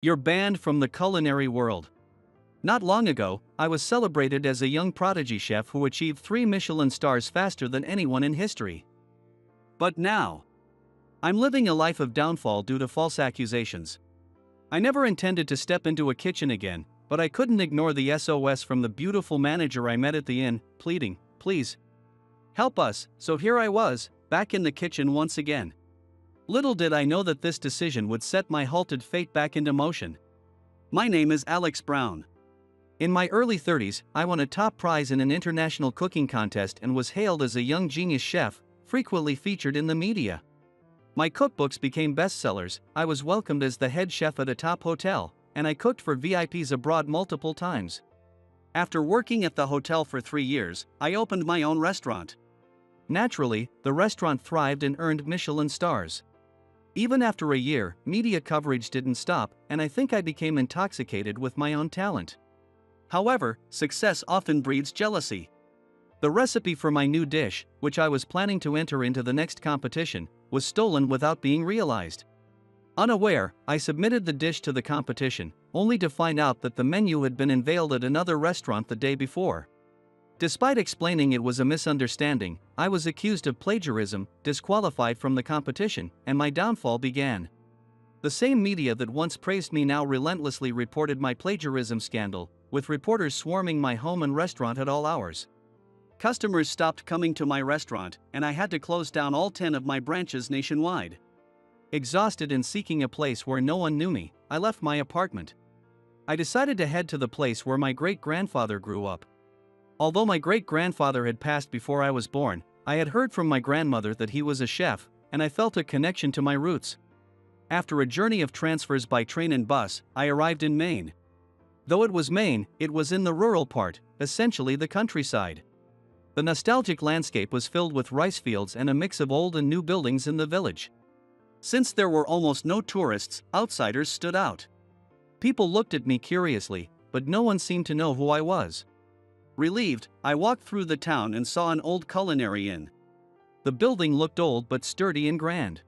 You're banned from the culinary world. Not long ago, I was celebrated as a young prodigy chef who achieved 3 Michelin stars faster than anyone in history. But now, I'm living a life of downfall due to false accusations. I never intended to step into a kitchen again, but I couldn't ignore the SOS from the beautiful manager I met at the inn, pleading, "Please, help us." So here I was, back in the kitchen once again. Little did I know that this decision would set my halted fate back into motion. My name is Alex Brown. In my early 30s, I won a top prize in an international cooking contest and was hailed as a young genius chef, frequently featured in the media. My cookbooks became bestsellers, I was welcomed as the head chef at a top hotel, and I cooked for VIPs abroad multiple times. After working at the hotel for 3 years, I opened my own restaurant. Naturally, the restaurant thrived and earned Michelin stars. Even after a year, media coverage didn't stop, and I think I became intoxicated with my own talent. However, success often breeds jealousy. The recipe for my new dish, which I was planning to enter into the next competition, was stolen without being realized. Unaware, I submitted the dish to the competition, only to find out that the menu had been unveiled at another restaurant the day before. Despite explaining it was a misunderstanding, I was accused of plagiarism, disqualified from the competition, and my downfall began. The same media that once praised me now relentlessly reported my plagiarism scandal, with reporters swarming my home and restaurant at all hours. Customers stopped coming to my restaurant, and I had to close down all 10 of my branches nationwide. Exhausted and seeking a place where no one knew me, I left my apartment. I decided to head to the place where my great-grandfather grew up. Although my great-grandfather had passed before I was born, I had heard from my grandmother that he was a chef, and I felt a connection to my roots. After a journey of transfers by train and bus, I arrived in Maine. Though it was Maine, it was in the rural part, essentially the countryside. The nostalgic landscape was filled with rice fields and a mix of old and new buildings in the village. Since there were almost no tourists, outsiders stood out. People looked at me curiously, but no one seemed to know who I was. Relieved, I walked through the town and saw an old culinary inn. The building looked old but sturdy and grand.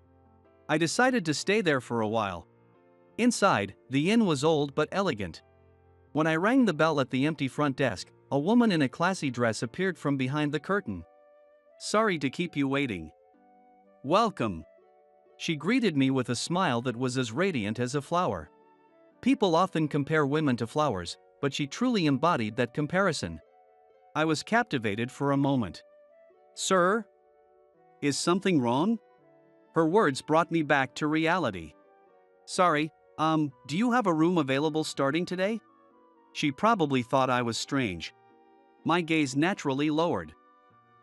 I decided to stay there for a while. Inside, the inn was old but elegant. When I rang the bell at the empty front desk, a woman in a classy dress appeared from behind the curtain. "Sorry to keep you waiting." "Welcome." She greeted me with a smile that was as radiant as a flower. People often compare women to flowers, but she truly embodied that comparison. I was captivated for a moment. "Sir? Is something wrong?" Her words brought me back to reality. "Sorry, do you have a room available starting today?" She probably thought I was strange. My gaze naturally lowered.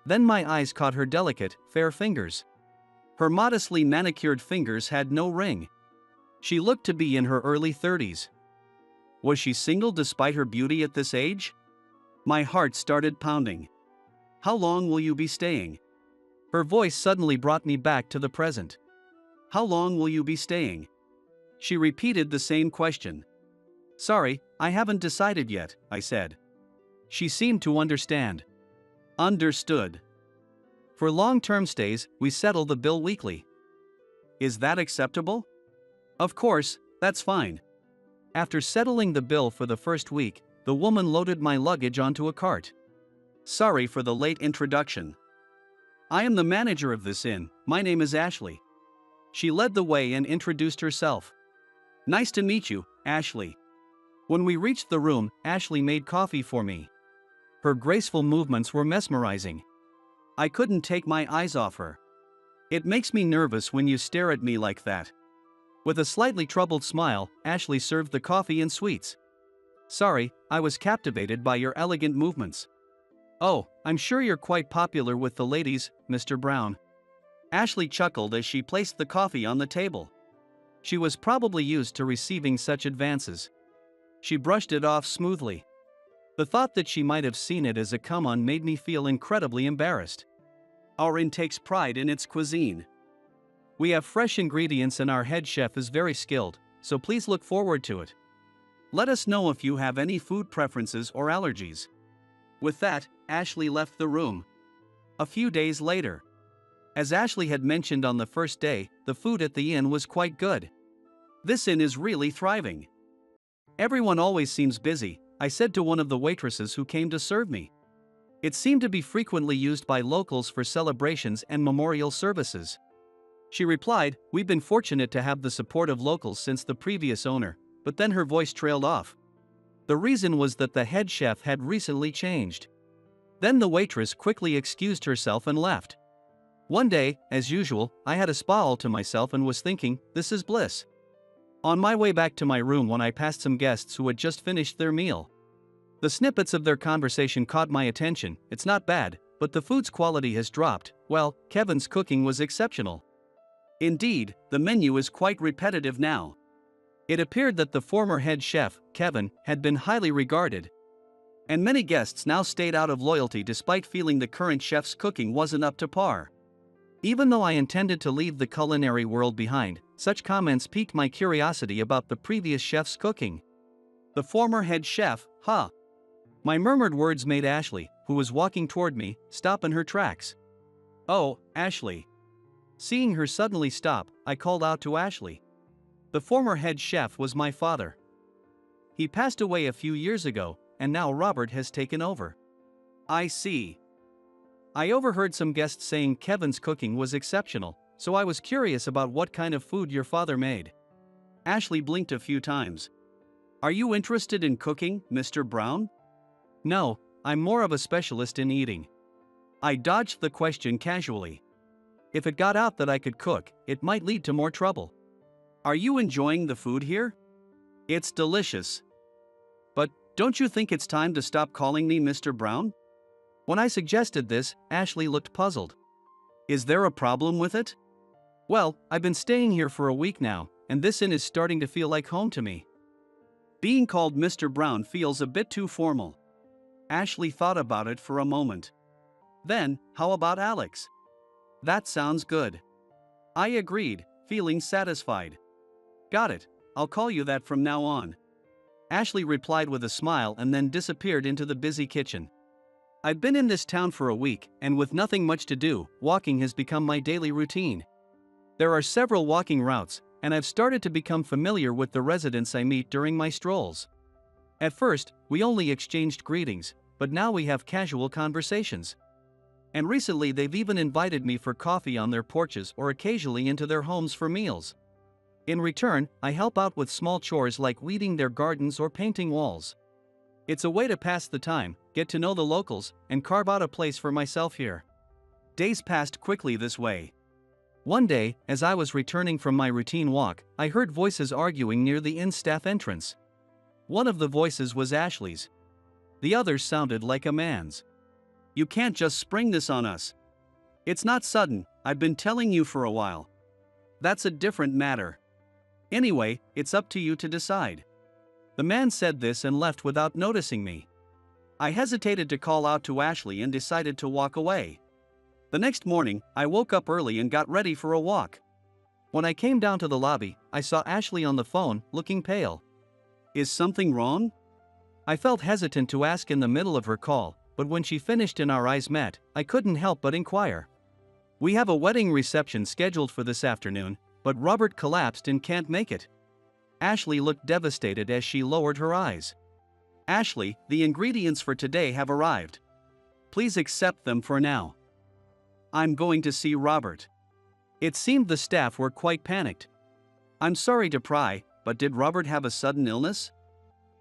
Then my eyes caught her delicate, fair fingers. Her modestly manicured fingers had no ring. She looked to be in her early 30s. Was she single despite her beauty at this age? My heart started pounding. "How long will you be staying?" Her voice suddenly brought me back to the present. "How long will you be staying?" She repeated the same question. "Sorry, I haven't decided yet," I said. She seemed to understand. Understood. For long-term stays, we settle the bill weekly. Is that acceptable? Of course, that's fine. After settling the bill for the first week, the woman loaded my luggage onto a cart. "Sorry for the late introduction. I am the manager of this inn, my name is Ashley." She led the way and introduced herself. "Nice to meet you, Ashley." When we reached the room, Ashley made coffee for me. Her graceful movements were mesmerizing. I couldn't take my eyes off her. "It makes me nervous when you stare at me like that." With a slightly troubled smile, Ashley served the coffee and sweets. "Sorry, I was captivated by your elegant movements." "Oh, I'm sure you're quite popular with the ladies, Mr. Brown." Ashley chuckled as she placed the coffee on the table. She was probably used to receiving such advances. She brushed it off smoothly. The thought that she might have seen it as a come-on made me feel incredibly embarrassed. Our inn takes pride in its cuisine. We have fresh ingredients and our head chef is very skilled, so please look forward to it. Let us know if you have any food preferences or allergies. With that, Ashley left the room. A few days later. As Ashley had mentioned on the first day, the food at the inn was quite good. This inn is really thriving. Everyone always seems busy, I said to one of the waitresses who came to serve me. It seemed to be frequently used by locals for celebrations and memorial services. She replied, "We've been fortunate to have the support of locals since the previous owner," but then her voice trailed off. The reason was that the head chef had recently changed. Then the waitress quickly excused herself and left. One day, as usual, I had a spa all to myself and was thinking, this is bliss. On my way back to my room when I passed some guests who had just finished their meal. The snippets of their conversation caught my attention. It's not bad, but the food's quality has dropped. Well, Kevin's cooking was exceptional. Indeed, the menu is quite repetitive now. It appeared that the former head chef, Kevin, had been highly regarded. And many guests now stayed out of loyalty despite feeling the current chef's cooking wasn't up to par. Even though I intended to leave the culinary world behind, such comments piqued my curiosity about the previous chef's cooking. The former head chef, huh? My murmured words made Ashley, who was walking toward me, stop in her tracks. "Oh, Ashley." Seeing her suddenly stop, I called out to Ashley. The former head chef was my father. He passed away a few years ago, and now Robert has taken over. I see. I overheard some guests saying Kevin's cooking was exceptional, so I was curious about what kind of food your father made. Ashley blinked a few times. Are you interested in cooking, Mr. Brown? No, I'm more of a specialist in eating. I dodged the question casually. If it got out that I could cook, it might lead to more trouble. Are you enjoying the food here? It's delicious. But don't you think it's time to stop calling me Mr. Brown? When I suggested this, Ashley looked puzzled. Is there a problem with it? Well, I've been staying here for a week now, and this inn is starting to feel like home to me. Being called Mr. Brown feels a bit too formal. Ashley thought about it for a moment. Then, how about Alex? That sounds good. I agreed, feeling satisfied. Got it, I'll call you that from now on. Ashley replied with a smile and then disappeared into the busy kitchen. I've been in this town for a week, and with nothing much to do, walking has become my daily routine. There are several walking routes, and I've started to become familiar with the residents I meet during my strolls. At first, we only exchanged greetings, but now we have casual conversations. And recently they've even invited me for coffee on their porches or occasionally into their homes for meals. In return, I help out with small chores like weeding their gardens or painting walls. It's a way to pass the time, get to know the locals, and carve out a place for myself here. Days passed quickly this way. One day, as I was returning from my routine walk, I heard voices arguing near the inn staff entrance. One of the voices was Ashley's. The other sounded like a man's. You can't just spring this on us. It's not sudden, I've been telling you for a while. That's a different matter. Anyway, it's up to you to decide. The man said this and left without noticing me. I hesitated to call out to Ashley and decided to walk away. The next morning, I woke up early and got ready for a walk. When I came down to the lobby, I saw Ashley on the phone, looking pale. Is something wrong? I felt hesitant to ask in the middle of her call, but when she finished and our eyes met, I couldn't help but inquire. We have a wedding reception scheduled for this afternoon, but Robert collapsed and can't make it. Ashley looked devastated as she lowered her eyes. Ashley, the ingredients for today have arrived. Please accept them for now. I'm going to see Robert. It seemed the staff were quite panicked. I'm sorry to pry, but did Robert have a sudden illness?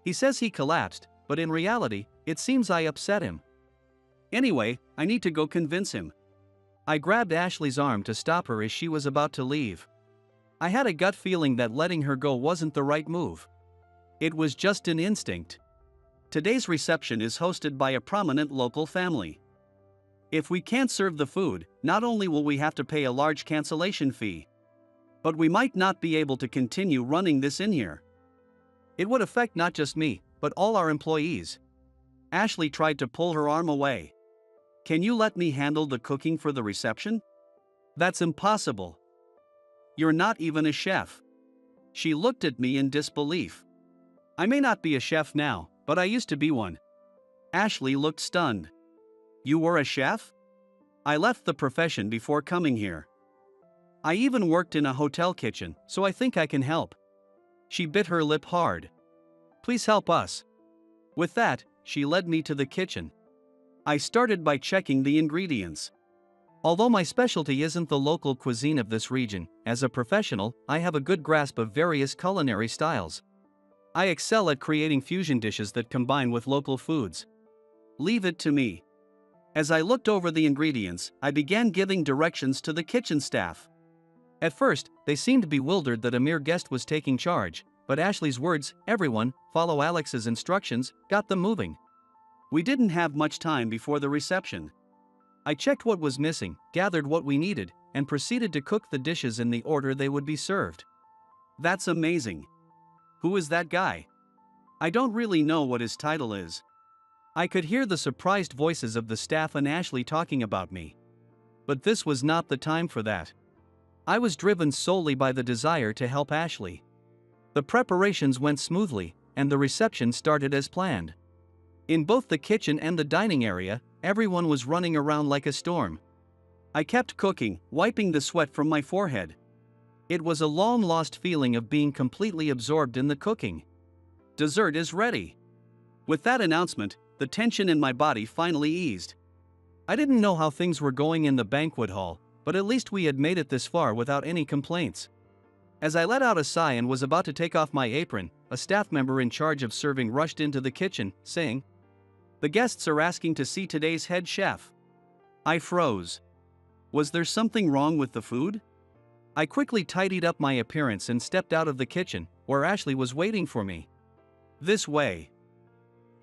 He says he collapsed, but in reality, it seems I upset him. Anyway, I need to go convince him. I grabbed Ashley's arm to stop her as she was about to leave. I had a gut feeling that letting her go wasn't the right move. It was just an instinct. Today's reception is hosted by a prominent local family. If we can't serve the food, not only will we have to pay a large cancellation fee, but we might not be able to continue running this in here. It would affect not just me, but all our employees. Ashley tried to pull her arm away. Can you let me handle the cooking for the reception? That's impossible. You're not even a chef. She looked at me in disbelief. I may not be a chef now, but I used to be one. Ashley looked stunned. You were a chef? I left the profession before coming here. I even worked in a hotel kitchen, so I think I can help. She bit her lip hard. Please help us." With that, she led me to the kitchen. I started by checking the ingredients. Although my specialty isn't the local cuisine of this region, as a professional, I have a good grasp of various culinary styles. I excel at creating fusion dishes that combine with local foods. Leave it to me. As I looked over the ingredients, I began giving directions to the kitchen staff. At first, they seemed bewildered that a mere guest was taking charge, but Ashley's words, "Everyone, follow Alex's instructions," got them moving. We didn't have much time before the reception. I checked what was missing, gathered what we needed, and proceeded to cook the dishes in the order they would be served. That's amazing. Who is that guy? I don't really know what his title is. I could hear the surprised voices of the staff and Ashley talking about me. But this was not the time for that. I was driven solely by the desire to help Ashley. The preparations went smoothly, and the reception started as planned. In both the kitchen and the dining area, everyone was running around like a storm. I kept cooking, wiping the sweat from my forehead. It was a long-lost feeling of being completely absorbed in the cooking. Dessert is ready. With that announcement, the tension in my body finally eased. I didn't know how things were going in the banquet hall, but at least we had made it this far without any complaints. As I let out a sigh and was about to take off my apron, a staff member in charge of serving rushed into the kitchen, saying, "The guests are asking to see today's head chef." I froze. Was there something wrong with the food? I quickly tidied up my appearance and stepped out of the kitchen, where Ashley was waiting for me. "This way."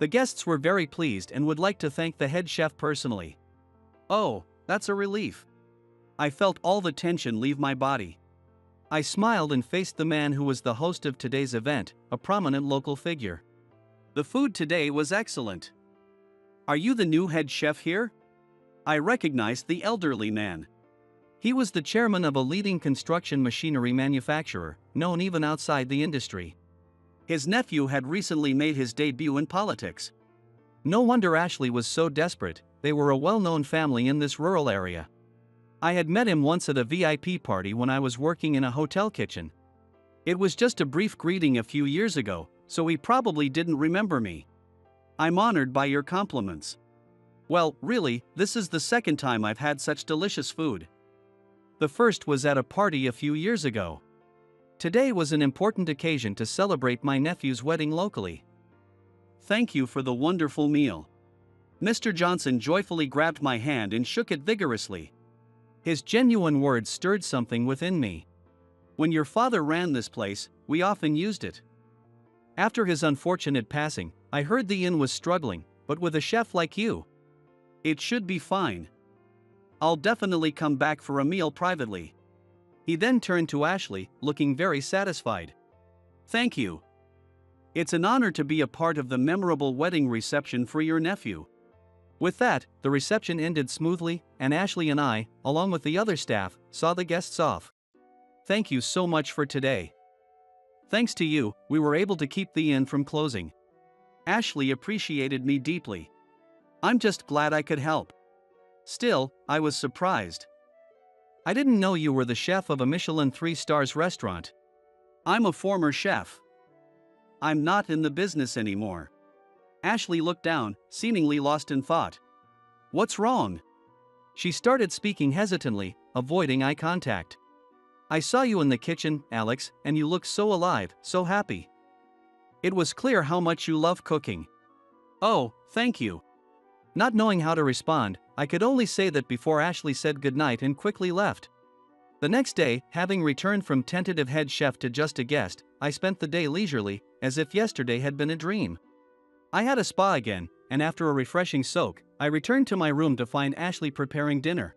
The guests were very pleased and would like to thank the head chef personally. Oh, that's a relief. I felt all the tension leave my body. I smiled and faced the man who was the host of today's event, a prominent local figure. "The food today was excellent. Are you the new head chef here?" I recognized the elderly man. He was the chairman of a leading construction machinery manufacturer, known even outside the industry. His nephew had recently made his debut in politics. No wonder Ashley was so desperate. They were a well-known family in this rural area. I had met him once at a VIP party when I was working in a hotel kitchen. It was just a brief greeting a few years ago, so he probably didn't remember me. "I'm honored by your compliments." "Well, really, this is the second time I've had such delicious food. The first was at a party a few years ago. Today was an important occasion to celebrate my nephew's wedding locally." "Thank you for the wonderful meal." Mr. Johnson joyfully grabbed my hand and shook it vigorously. His genuine words stirred something within me. "When your father ran this place, we often used it. After his unfortunate passing, I heard the inn was struggling, but with a chef like you, it should be fine. I'll definitely come back for a meal privately." He then turned to Ashley, looking very satisfied. "Thank you. It's an honor to be a part of the memorable wedding reception for your nephew." With that, the reception ended smoothly, and Ashley and I, along with the other staff, saw the guests off. "Thank you so much for today. Thanks to you, we were able to keep the inn from closing." Ashley appreciated me deeply. "I'm just glad I could help." Still, I was surprised. "I didn't know you were the chef of a Michelin 3 stars restaurant." "I'm a former chef. I'm not in the business anymore." Ashley looked down, seemingly lost in thought. "What's wrong?" She started speaking hesitantly, avoiding eye contact. "I saw you in the kitchen, Alex, and you looked so alive, so happy. It was clear how much you love cooking." "Oh, thank you." Not knowing how to respond, I could only say that before Ashley said goodnight and quickly left. The next day, having returned from tentative head chef to just a guest, I spent the day leisurely, as if yesterday had been a dream. I had a spa again, and after a refreshing soak, I returned to my room to find Ashley preparing dinner.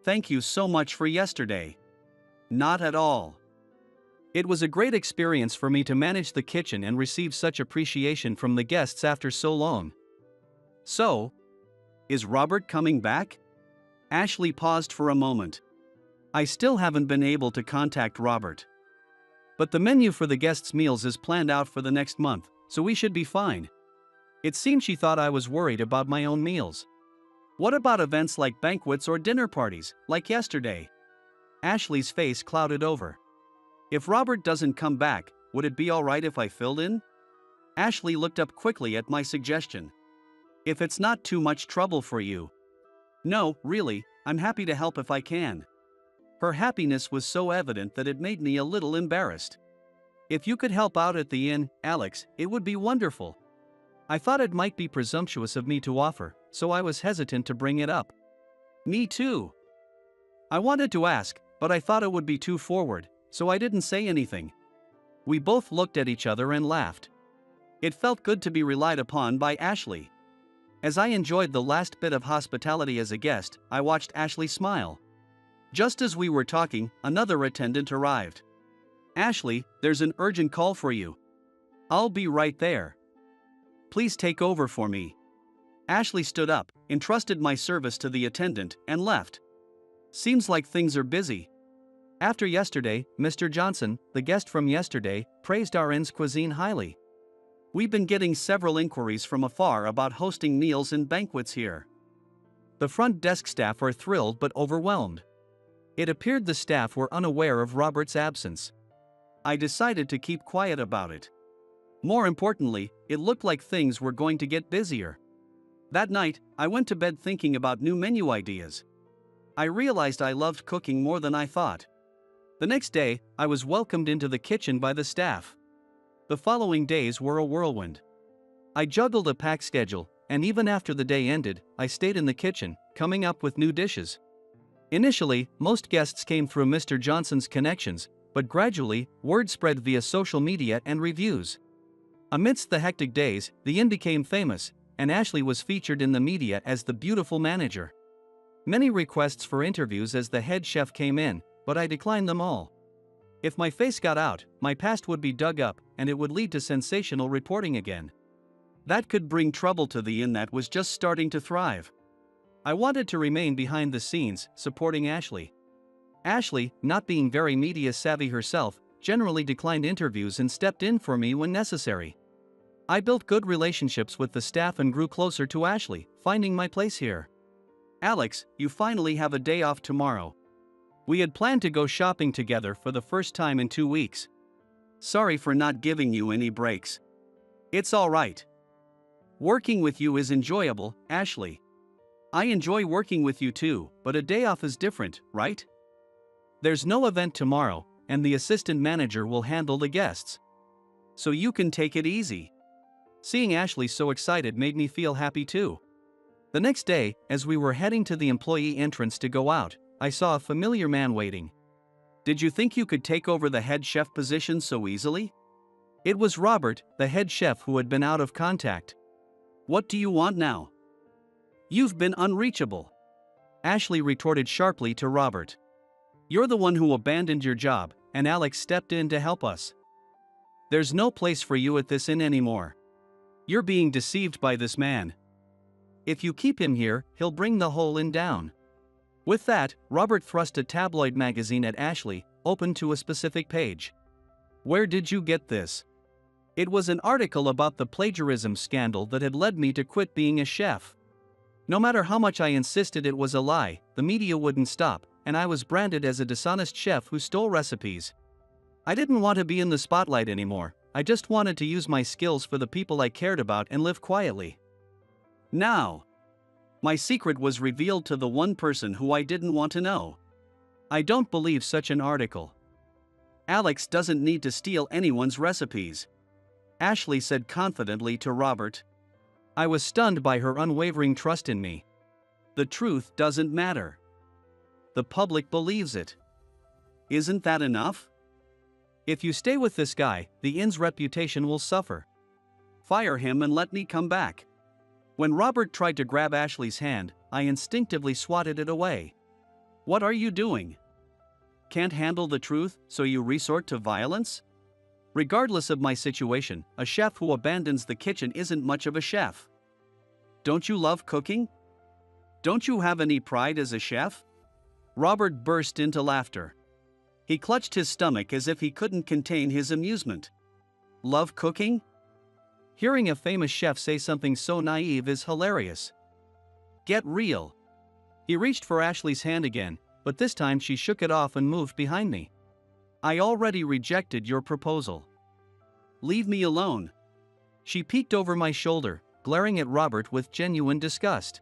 "Thank you so much for yesterday." "Not at all. It was a great experience for me to manage the kitchen and receive such appreciation from the guests after so long." "So, is Robert coming back?" Ashley paused for a moment. "I still haven't been able to contact Robert. But the menu for the guests' meals is planned out for the next month, so we should be fine." It seemed she thought I was worried about my own meals. "What about events like banquets or dinner parties, like yesterday?" Ashley's face clouded over. "If Robert doesn't come back, would it be alright if I filled in?" Ashley looked up quickly at my suggestion. If it's not too much trouble for you. No, really, I'm happy to help if I can. Her happiness was so evident that it made me a little embarrassed. If you could help out at the inn, Alex, it would be wonderful. I thought it might be presumptuous of me to offer, so I was hesitant to bring it up. Me too. I wanted to ask, but I thought it would be too forward, so I didn't say anything. We both looked at each other and laughed. It felt good to be relied upon by Ashley. As I enjoyed the last bit of hospitality as a guest, I watched Ashley smile. Just as we were talking, another attendant arrived. Ashley, there's an urgent call for you. I'll be right there. Please take over for me. Ashley stood up, entrusted my service to the attendant, and left. Seems like things are busy. After yesterday, Mr. Johnson, the guest from yesterday, praised our inn's cuisine highly. We've been getting several inquiries from afar about hosting meals and banquets here. The front desk staff are thrilled but overwhelmed. It appeared the staff were unaware of Robert's absence. I decided to keep quiet about it. More importantly, it looked like things were going to get busier. That night, I went to bed thinking about new menu ideas. I realized I loved cooking more than I thought. The next day, I was welcomed into the kitchen by the staff. The following days were a whirlwind. I juggled a packed schedule, and even after the day ended, I stayed in the kitchen, coming up with new dishes. Initially, most guests came through Mr. Johnson's connections, but gradually, word spread via social media and reviews. Amidst the hectic days, the inn became famous, and Ashley was featured in the media as the beautiful manager. Many requests for interviews as the head chef came in, but I declined them all. If my face got out, my past would be dug up, and it would lead to sensational reporting again. That could bring trouble to the inn that was just starting to thrive. I wanted to remain behind the scenes, supporting Ashley. Ashley, not being very media savvy herself, generally declined interviews and stepped in for me when necessary. I built good relationships with the staff and grew closer to Ashley, finding my place here. Alex, you finally have a day off tomorrow. We had planned to go shopping together for the first time in 2 weeks. Sorry for not giving you any breaks. It's all right. Working with you is enjoyable, Ashley. I enjoy working with you too, but a day off is different, right? There's no event tomorrow, and the assistant manager will handle the guests. So you can take it easy. Seeing Ashley so excited made me feel happy too. The next day, as we were heading to the employee entrance to go out, I saw a familiar man waiting. Did you think you could take over the head chef position so easily? It was Robert, the head chef who had been out of contact. What do you want now? You've been unreachable. Ashley retorted sharply to Robert. You're the one who abandoned your job, and Alex stepped in to help us. There's no place for you at this inn anymore. You're being deceived by this man. If you keep him here, he'll bring the whole inn down. With that, Robert thrust a tabloid magazine at Ashley, open to a specific page. Where did you get this? It was an article about the plagiarism scandal that had led me to quit being a chef. No matter how much I insisted it was a lie, the media wouldn't stop, and I was branded as a dishonest chef who stole recipes. I didn't want to be in the spotlight anymore. I just wanted to use my skills for the people I cared about and live quietly. Now, my secret was revealed to the one person who I didn't want to know. I don't believe such an article. Alex doesn't need to steal anyone's recipes, Ashley said confidently to Robert. I was stunned by her unwavering trust in me. The truth doesn't matter. The public believes it. Isn't that enough? If you stay with this guy, the inn's reputation will suffer. Fire him and let me come back. When Robert tried to grab Ashley's hand, I instinctively swatted it away. What are you doing? Can't handle the truth, so you resort to violence? Regardless of my situation, a chef who abandons the kitchen isn't much of a chef. Don't you love cooking? Don't you have any pride as a chef? Robert burst into laughter. He clutched his stomach as if he couldn't contain his amusement. Love cooking? Hearing a famous chef say something so naive is hilarious. Get real. He reached for Ashley's hand again, but this time she shook it off and moved behind me. I already rejected your proposal. Leave me alone. She peeked over my shoulder, glaring at Robert with genuine disgust.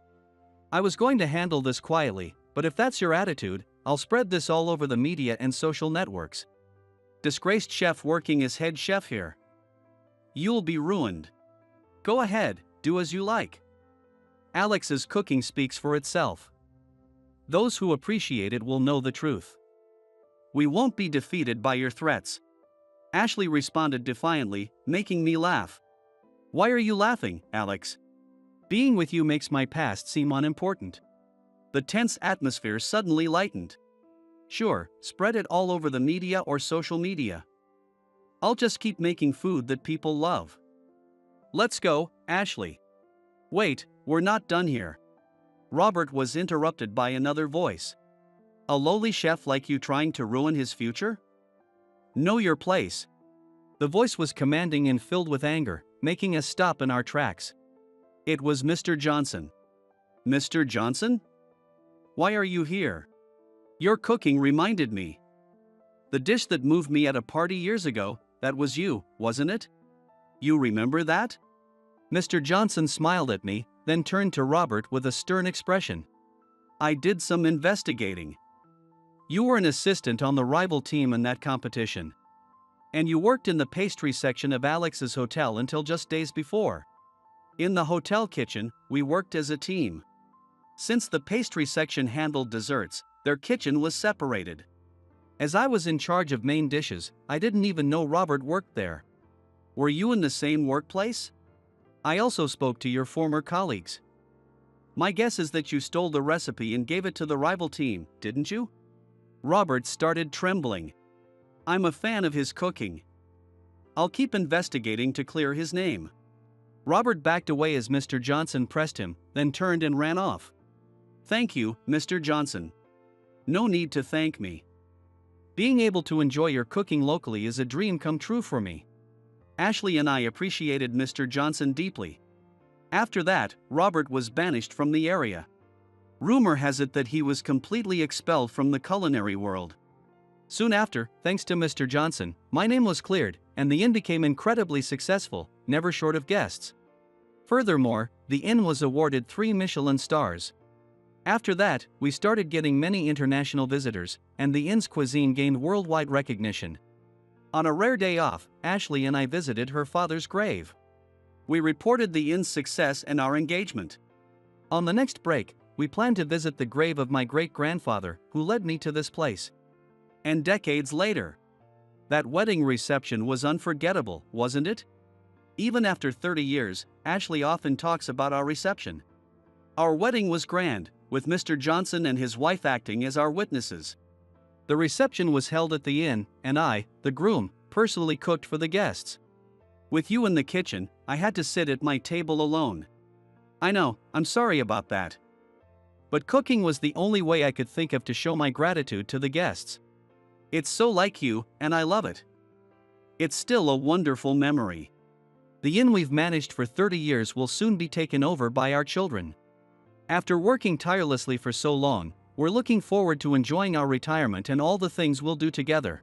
I was going to handle this quietly, but if that's your attitude, I'll spread this all over the media and social networks. Disgraced chef working as head chef here. You'll be ruined. Go ahead, do as you like. Alex's cooking speaks for itself. Those who appreciate it will know the truth. We won't be defeated by your threats. Ashley responded defiantly, making me laugh. Why are you laughing, Alex? Being with you makes my past seem unimportant. The tense atmosphere suddenly lightened. Sure, spread it all over the media or social media. I'll just keep making food that people love. Let's go, Ashley. Wait, we're not done here. Robert was interrupted by another voice. A lowly chef like you trying to ruin his future? Know your place. The voice was commanding and filled with anger, making us stop in our tracks. It was Mr. Johnson. Mr. Johnson? Why are you here? Your cooking reminded me. The dish that moved me at a party years ago, that was you, wasn't it? You remember that? Mr. Johnson smiled at me, then turned to Robert with a stern expression. I did some investigating. You were an assistant on the rival team in that competition. And you worked in the pastry section of Alex's hotel until just days before. In the hotel kitchen, we worked as a team. Since the pastry section handled desserts, their kitchen was separated. As I was in charge of main dishes, I didn't even know Robert worked there. Were you in the same workplace? I also spoke to your former colleagues. My guess is that you stole the recipe and gave it to the rival team, didn't you? Robert started trembling. I'm a fan of his cooking. I'll keep investigating to clear his name. Robert backed away as Mr. Johnson pressed him, then turned and ran off. Thank you, Mr. Johnson. No need to thank me. Being able to enjoy your cooking locally is a dream come true for me. Ashley and I appreciated Mr. Johnson deeply. After that, Robert was banished from the area. Rumor has it that he was completely expelled from the culinary world. Soon after, thanks to Mr. Johnson, my name was cleared, and the inn became incredibly successful, never short of guests. Furthermore, the inn was awarded 3 Michelin stars. After that, we started getting many international visitors, and the inn's cuisine gained worldwide recognition. On a rare day off, Ashley and I visited her father's grave. We reported the inn's success and our engagement. On the next break, we planned to visit the grave of my great-grandfather, who led me to this place. And decades later, that wedding reception was unforgettable, wasn't it? Even after 30 years, Ashley often talks about our reception. Our wedding was grand, with Mr. Johnson and his wife acting as our witnesses. The reception was held at the inn, and I, the groom, personally cooked for the guests. With you in the kitchen, I had to sit at my table alone. I know, I'm sorry about that. But cooking was the only way I could think of to show my gratitude to the guests. It's so like you, and I love it. It's still a wonderful memory. The inn we've managed for 30 years will soon be taken over by our children. After working tirelessly for so long, we're looking forward to enjoying our retirement and all the things we'll do together.